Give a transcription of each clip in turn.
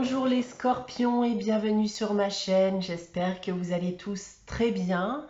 Bonjour les scorpions et bienvenue sur ma chaîne, j'espère que vous allez tous très bien.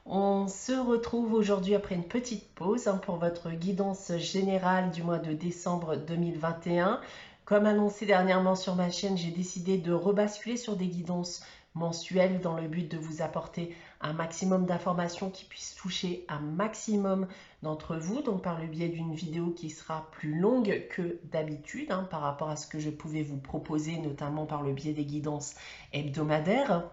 On se retrouve aujourd'hui après une petite pause pour votre guidance générale du mois de décembre 2021. Comme annoncé dernièrement sur ma chaîne, j'ai décidé de rebasculer sur des guidances mensuelles dans le but de vous apporter un maximum d'informations qui puissent toucher un maximum d'entre vous, donc par le biais d'une vidéo qui sera plus longue que d'habitude par rapport à ce que je pouvais vous proposer, notamment par le biais des guidances hebdomadaires.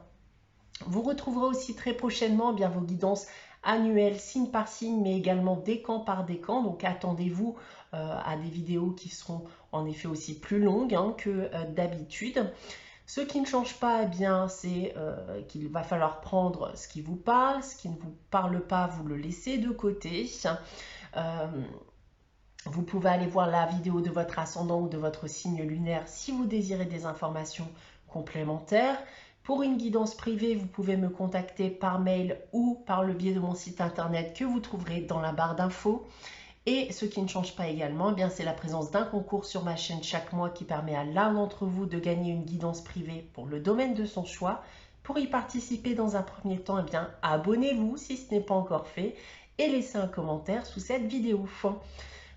Vous retrouverez aussi très prochainement vos guidances annuelles, signe par signe, mais également décan par décan. Donc attendez-vous à des vidéos qui seront en effet aussi plus longues que d'habitude. Ce qui ne change pas, c'est qu'il va falloir prendre ce qui vous parle, ce qui ne vous parle pas, vous le laissez de côté. Vous pouvez aller voir la vidéo de votre ascendant ou de votre signe lunaire si vous désirez des informations complémentaires. Pour une guidance privée, vous pouvez me contacter par mail ou par le biais de mon site internet que vous trouverez dans la barre d'infos. Et ce qui ne change pas également, c'est la présence d'un concours sur ma chaîne chaque mois qui permet à l'un d'entre vous de gagner une guidance privée pour le domaine de son choix. Pour y participer dans un premier temps, abonnez-vous si ce n'est pas encore fait et laissez un commentaire sous cette vidéo.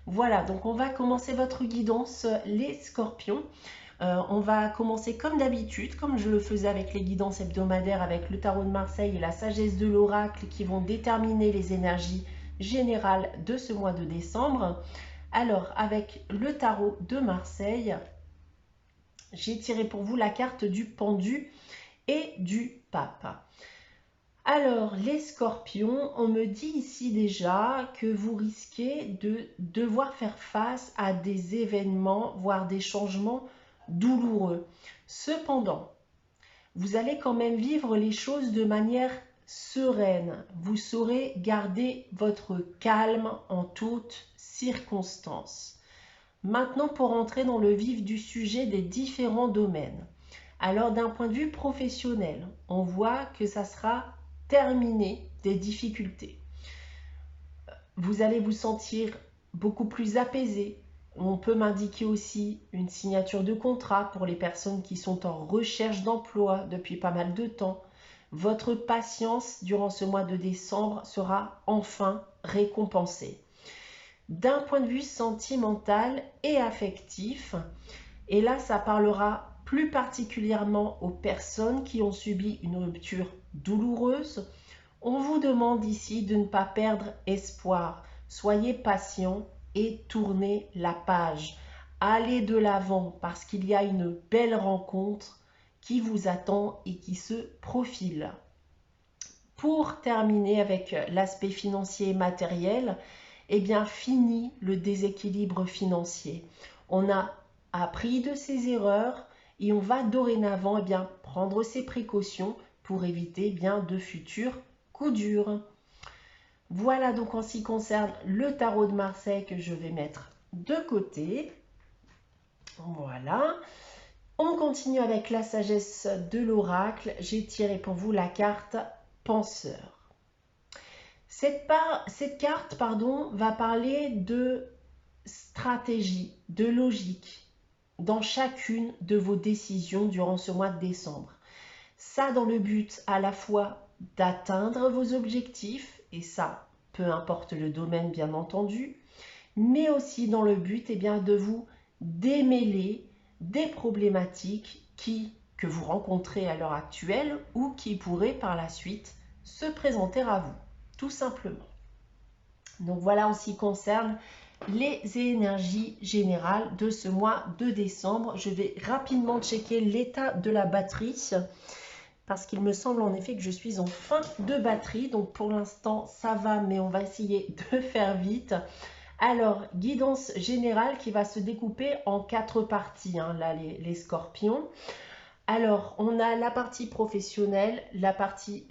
Voilà, donc on va commencer votre guidance les scorpions. On va commencer comme d'habitude, comme je le faisais avec les guidances hebdomadaires, avec le tarot de Marseille et la sagesse de l'oracle qui vont déterminer les énergies générales de ce mois de décembre. Alors, avec le tarot de Marseille, j'ai tiré pour vous la carte du pendu et du pape. Alors, les scorpions, on me dit ici déjà que vous risquez de devoir faire face à des événements, voire des changements douloureux. Cependant, vous allez quand même vivre les choses de manière sereine. Vous saurez garder votre calme en toutes circonstances. Maintenant, pour entrer dans le vif du sujet des différents domaines. Alors, d'un point de vue professionnel, on voit que ça sera terminé des difficultés. Vous allez vous sentir beaucoup plus apaisé. On peut m'indiquer aussi une signature de contrat pour les personnes qui sont en recherche d'emploi depuis pas mal de temps. Votre patience durant ce mois de décembre sera enfin récompensée. D'un point de vue sentimental et affectif, et là ça parlera plus particulièrement aux personnes qui ont subi une rupture douloureuse, on vous demande ici de ne pas perdre espoir. Soyez patient et tournez la page. Allez de l'avant parce qu'il y a une belle rencontre qui vous attend et qui se profile. Pour terminer avec l'aspect financier et matériel, fini le déséquilibre financier. On a appris de ses erreurs et on va dorénavant prendre ses précautions pour éviter de futurs coups durs. Voilà donc en ce qui concerne le tarot de Marseille que je vais mettre de côté. Voilà. On continue avec la sagesse de l'oracle. J'ai tiré pour vous la carte penseur. Cette carte va parler de stratégie, de logique dans chacune de vos décisions durant ce mois de décembre. Ça dans le but à la fois d'atteindre vos objectifs, et ça, peu importe le domaine bien entendu, mais aussi dans le but de vous démêler des problématiques que vous rencontrez à l'heure actuelle ou qui pourraient par la suite se présenter à vous, tout simplement. Donc voilà en ce qui concerne les énergies générales de ce mois de décembre. Je vais rapidement checker l'état de la batterie parce qu'il me semble en effet que je suis en fin de batterie. Donc pour l'instant ça va, mais on va essayer de faire vite. Alors, guidance générale qui va se découper en 4 parties, là les scorpions. Alors, on a la partie professionnelle, la partie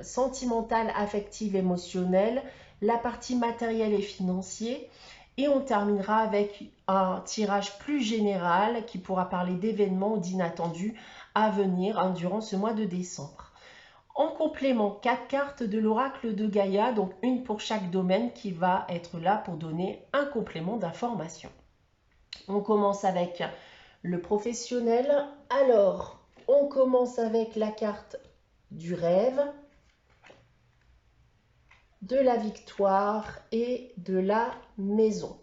sentimentale, affective, émotionnelle, la partie matérielle et financier. Et on terminera avec un tirage plus général qui pourra parler d'événements ou d'inattendus à venir durant ce mois de décembre. En complément, 4 cartes de l'oracle de Gaïa, donc une pour chaque domaine qui va être là pour donner un complément d'information. On commence avec le professionnel. Alors, on commence avec la carte du rêve, de la victoire et de la maison.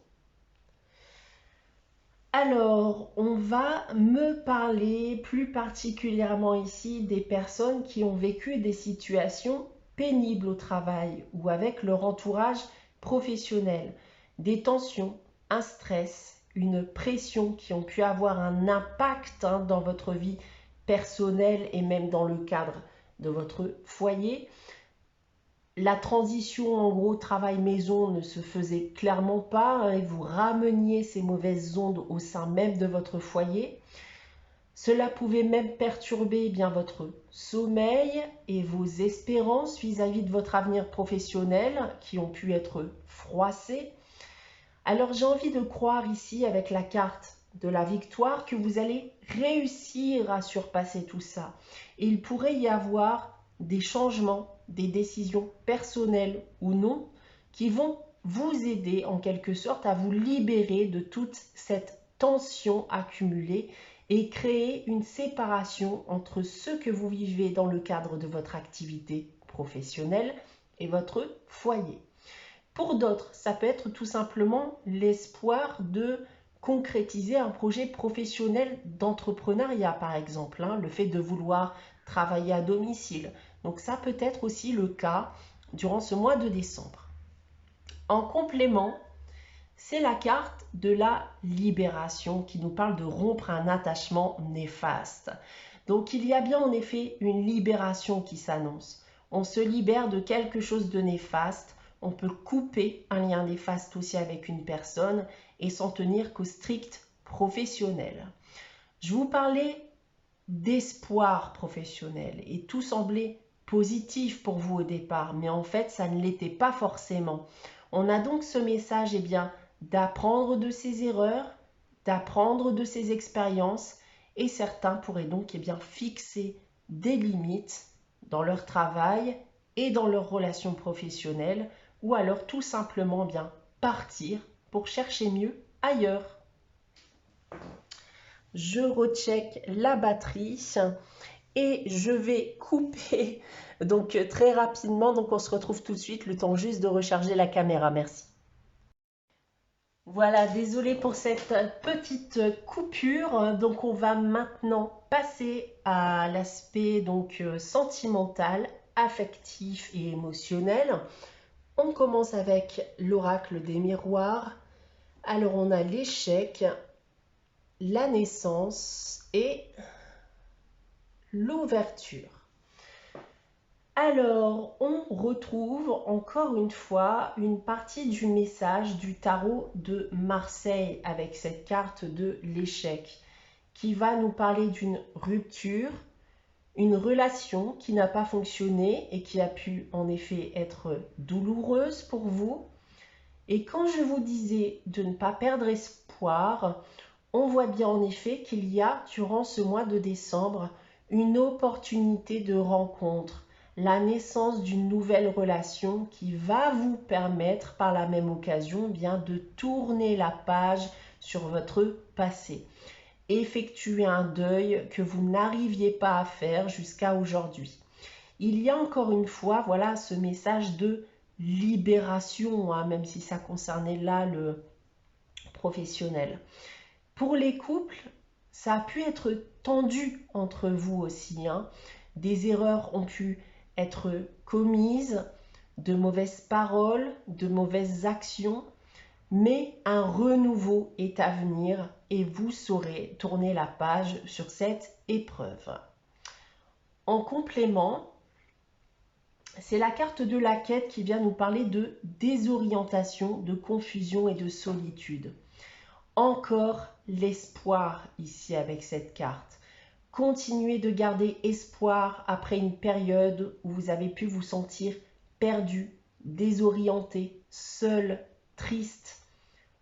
Alors, on va me parler plus particulièrement ici des personnes qui ont vécu des situations pénibles au travail ou avec leur entourage professionnel, des tensions, un stress, une pression qui ont pu avoir un impact dans votre vie personnelle et même dans le cadre de votre foyer. La transition en gros travail-maison ne se faisait clairement pas et vous rameniez ces mauvaises ondes au sein même de votre foyer. Cela pouvait même perturber bien votre sommeil et vos espérances vis-à-vis de votre avenir professionnel qui ont pu être froissées. Alors j'ai envie de croire ici avec la carte de la victoire que vous allez réussir à surpasser tout ça. Et il pourrait y avoir des changements, des décisions personnelles ou non, qui vont vous aider en quelque sorte à vous libérer de toute cette tension accumulée et créer une séparation entre ce que vous vivez dans le cadre de votre activité professionnelle et votre foyer. Pour d'autres, ça peut être tout simplement l'espoir de concrétiser un projet professionnel d'entrepreneuriat, par exemple, le fait de vouloir travailler à domicile. Donc ça peut être aussi le cas durant ce mois de décembre. En complément, c'est la carte de la libération qui nous parle de rompre un attachement néfaste. Donc il y a bien en effet une libération qui s'annonce. On se libère de quelque chose de néfaste. On peut couper un lien néfaste aussi avec une personne et s'en tenir qu'au strict professionnel. Je vous parlais d'espoir professionnel et tout semblait positif pour vous au départ, mais en fait ça ne l'était pas forcément. On a donc ce message d'apprendre de ses erreurs, d'apprendre de ses expériences et certains pourraient donc fixer des limites dans leur travail et dans leurs relations professionnelles ou alors tout simplement partir pour chercher mieux ailleurs. Je recheck la batterie et je vais couper donc très rapidement. Donc on se retrouve tout de suite, le temps juste de recharger la caméra. Merci. Voilà, désolée pour cette petite coupure. Donc on va maintenant passer à l'aspect sentimental, affectif et émotionnel. On commence avec l'oracle des miroirs. Alors on a l'échec, la naissance et l'ouverture. Alors, on retrouve encore une fois une partie du message du tarot de Marseille avec cette carte de l'échec qui va nous parler d'une rupture, une relation qui n'a pas fonctionné et qui a pu en effet être douloureuse pour vous. Et quand je vous disais de ne pas perdre espoir, on voit bien en effet qu'il y a durant ce mois de décembre une opportunité de rencontre, la naissance d'une nouvelle relation qui va vous permettre par la même occasion de tourner la page sur votre passé, effectuer un deuil que vous n'arriviez pas à faire jusqu'à aujourd'hui. Il y a encore une fois, voilà, ce message de libération, même si ça concernait là le professionnel. Pour les couples, ça a pu être tendu entre vous aussi. Des erreurs ont pu être commises, de mauvaises paroles, de mauvaises actions, mais un renouveau est à venir et vous saurez tourner la page sur cette épreuve. En complément, c'est la carte de la quête qui vient nous parler de désorientation, de confusion et de solitude. Encore l'espoir ici avec cette carte. Continuez de garder espoir après une période où vous avez pu vous sentir perdu, désorienté, seul, triste.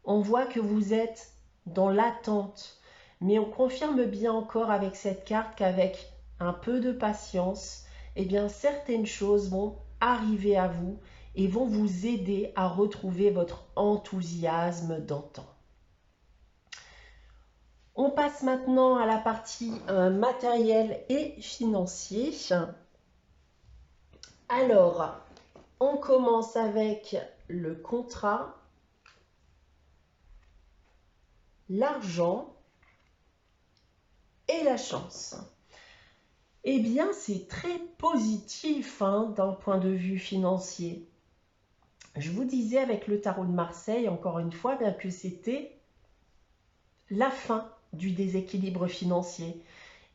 On voit que vous êtes dans l'attente, mais on confirme bien encore avec cette carte qu'avec un peu de patience, certaines choses vont arriver à vous et vont vous aider à retrouver votre enthousiasme d'antan. On passe maintenant à la partie matérielle et financier. Alors, on commence avec le contrat, l'argent et la chance. Eh bien, c'est très positif d'un point de vue financier. Je vous disais avec le tarot de Marseille, encore une fois, bien que c'était la fin du déséquilibre financier.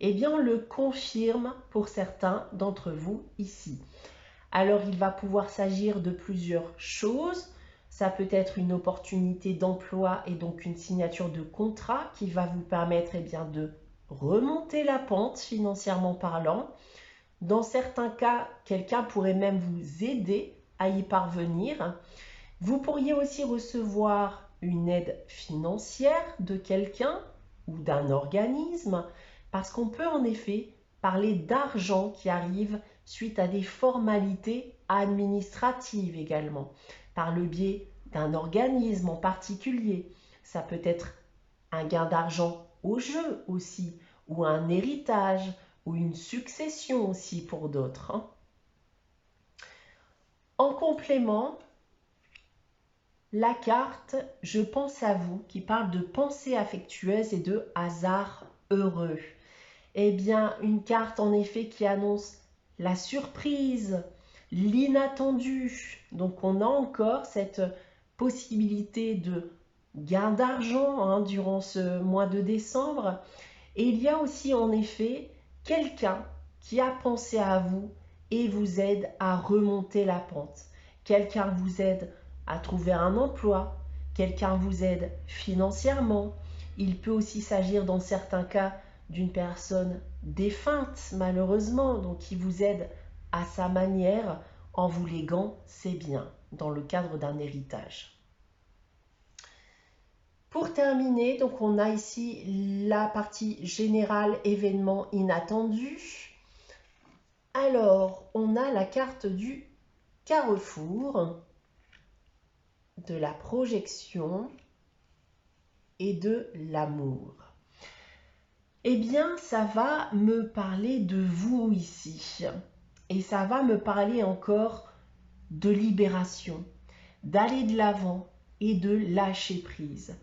Eh bien, on le confirme pour certains d'entre vous ici. Alors, il va pouvoir s'agir de plusieurs choses. Ça peut être une opportunité d'emploi et donc une signature de contrat qui va vous permettre bien, de remonter la pente financièrement parlant. Dans certains cas, quelqu'un pourrait même vous aider à y parvenir. Vous pourriez aussi recevoir une aide financière de quelqu'un ou d'un organisme, parce qu'on peut en effet parler d'argent qui arrive suite à des formalités administratives également, par le biais d'un organisme en particulier. Ça peut être un gain d'argent au jeu aussi, ou un héritage, ou une succession aussi pour d'autres. En complément, la carte « Je pense à vous » qui parle de pensée affectueuse et de hasard heureux. Eh bien, une carte en effet qui annonce la surprise, l'inattendu. Donc, on a encore cette possibilité de gain d'argent durant ce mois de décembre. Et il y a aussi en effet quelqu'un qui a pensé à vous et vous aide à remonter la pente. Quelqu'un vous aide à trouver un emploi, quelqu'un vous aide financièrement. Il peut aussi s'agir dans certains cas d'une personne défunte malheureusement, donc qui vous aide à sa manière en vous léguant ses biens dans le cadre d'un héritage. Pour terminer, donc on a ici la partie générale événement inattendu. Alors, on a la carte du carrefour, de la projection et de l'amour. Eh bien, ça va me parler de vous ici. Et ça va me parler encore de libération, d'aller de l'avant et de lâcher prise.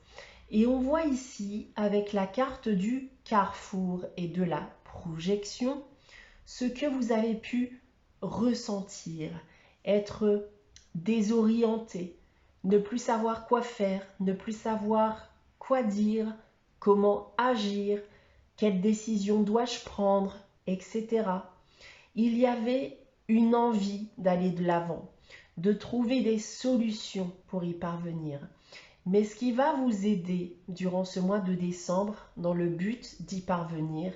Et on voit ici, avec la carte du carrefour et de la projection, ce que vous avez pu ressentir, être désorienté, ne plus savoir quoi faire, ne plus savoir quoi dire, comment agir, quelle décision dois-je prendre, etc. Il y avait une envie d'aller de l'avant, de trouver des solutions pour y parvenir. Mais ce qui va vous aider durant ce mois de décembre, dans le but d'y parvenir,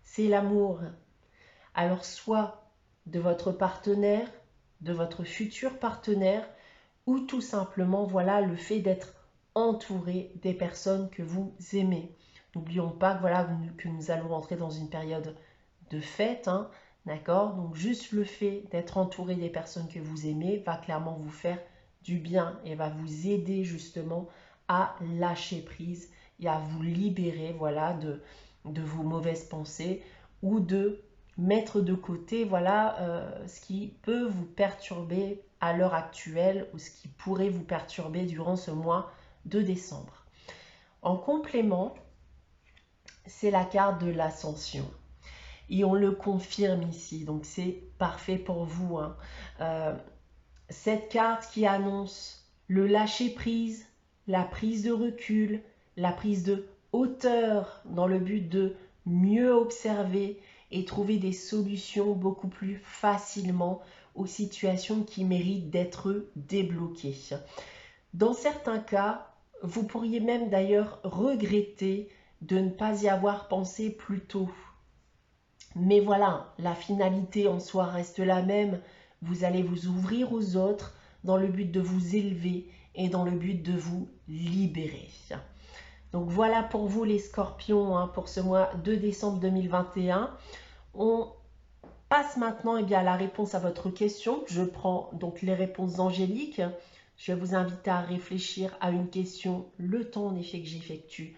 c'est l'amour. Alors soit de votre partenaire, de votre futur partenaire, ou tout simplement voilà le fait d'être entouré des personnes que vous aimez. N'oublions pas que, voilà, que nous allons entrer dans une période de fête, d'accord? Donc juste le fait d'être entouré des personnes que vous aimez va clairement vous faire du bien et va vous aider justement à lâcher prise et à vous libérer, voilà, de vos mauvaises pensées ou de mettre de côté, voilà, ce qui peut vous perturber à l'heure actuelle ou ce qui pourrait vous perturber durant ce mois de décembre. En complément, c'est la carte de l'ascension. Et on le confirme ici, donc c'est parfait pour vous. Cette carte qui annonce le lâcher-prise, la prise de recul, la prise de hauteur dans le but de mieux observer et trouver des solutions beaucoup plus facilement aux situations qui méritent d'être débloquées. Dans certains cas, vous pourriez même d'ailleurs regretter de ne pas y avoir pensé plus tôt. Mais voilà, la finalité en soi reste la même. Vous allez vous ouvrir aux autres dans le but de vous élever et dans le but de vous libérer. Donc voilà pour vous les scorpions pour ce mois de décembre 2021. On passe maintenant à la réponse à votre question. Je prends donc les réponses angéliques. Je vais vous inviter à réfléchir à une question le temps en effet que j'effectue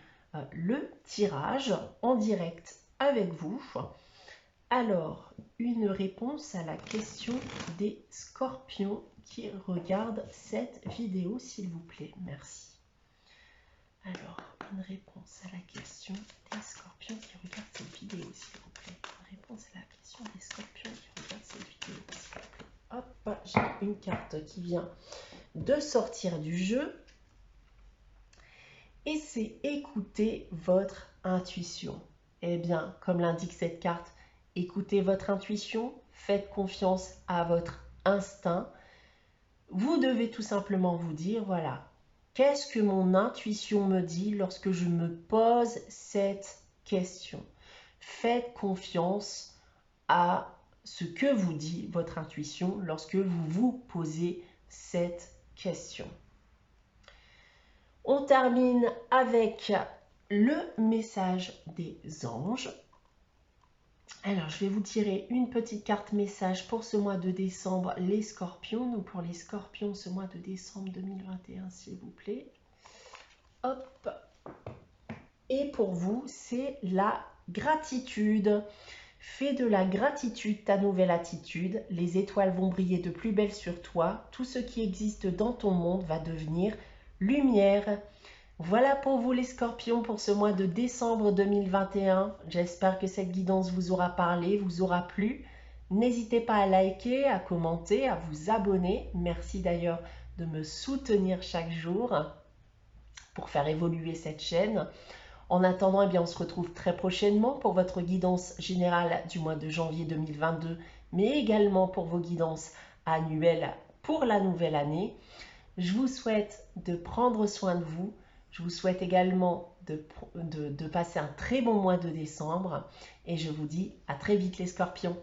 le tirage en direct avec vous. Alors, une réponse à la question des scorpions qui regardent cette vidéo, s'il vous plaît. Merci. Alors, une réponse à la question des scorpions qui regardent cette vidéo, s'il vous plaît. Une réponse à la question des scorpions qui regardent cette vidéo, s'il vous plaît. Hop, j'ai une carte qui vient de sortir du jeu. Et c'est écouter votre intuition. Eh bien, comme l'indique cette carte, écoutez votre intuition, faites confiance à votre instinct. Vous devez tout simplement vous dire, voilà, qu'est-ce que mon intuition me dit lorsque je me pose cette question? Faites confiance à ce que vous dit votre intuition lorsque vous vous posez cette question. On termine avec le message des anges. Alors, je vais vous tirer une petite carte message pour ce mois de décembre, les scorpions. Donc, pour les scorpions, ce mois de décembre 2021, s'il vous plaît. Hop. Et pour vous, c'est la gratitude. Fais de la gratitude ta nouvelle attitude. Les étoiles vont briller de plus belle sur toi. Tout ce qui existe dans ton monde va devenir lumière. Voilà pour vous les scorpions pour ce mois de décembre 2021. J'espère que cette guidance vous aura parlé, vous aura plu. N'hésitez pas à liker, à commenter, à vous abonner. Merci d'ailleurs de me soutenir chaque jour pour faire évoluer cette chaîne. En attendant, eh bien, on se retrouve très prochainement pour votre guidance générale du mois de janvier 2022, mais également pour vos guidances annuelles pour la nouvelle année. Je vous souhaite de prendre soin de vous. Je vous souhaite également de passer un très bon mois de décembre et je vous dis à très vite les scorpions.